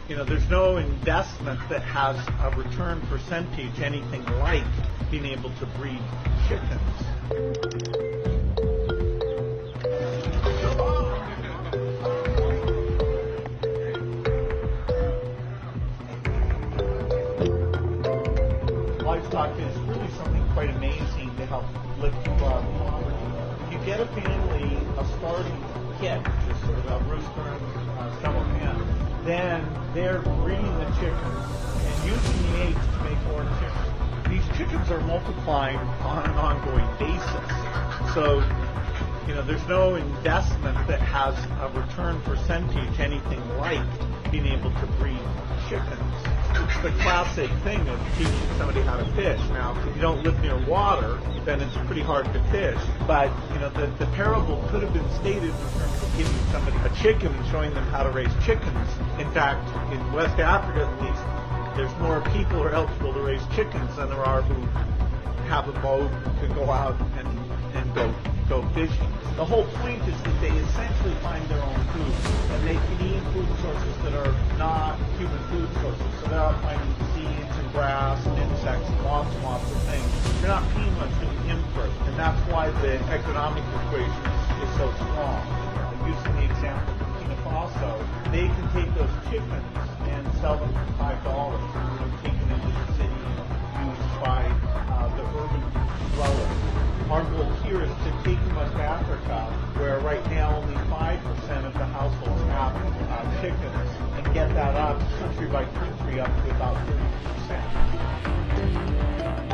there's no investment that has a return percentage anything like being able to breed chickens. Livestock is really something quite amazing to help lift poverty. If you get a family a starting kit, just sort of a rooster and several hens, then they're breeding the chickens and using the eggs to make more chickens. These chickens are multiplying on an ongoing basis. So, there's no investment that has a return percentage anything like being able to breed chickens. It's the classic thing of teaching somebody how to fish. Now, if you don't live near water, then it's pretty hard to fish. But, the parable could have been stated in terms of giving somebody a chicken and showing them how to raise chickens. In fact, in West Africa at least, there's more people who are eligible to raise chickens than there are who have a boat, can go out and go fishing. The whole point is that they essentially find their own food, and they can eat food sources that are not human food sources. So they're out finding seeds and grass and insects and lots of things. They're not paying much for the input, and that's why the economic equation is so strong. Using the example of Burkina Faso, they can take those chickens and sell them for $5, taken into the city and used by the urban dwellers. Our goal here is to take them to Africa, where right now only 5% of the households have chickens, and get that up country by country up to about 30%.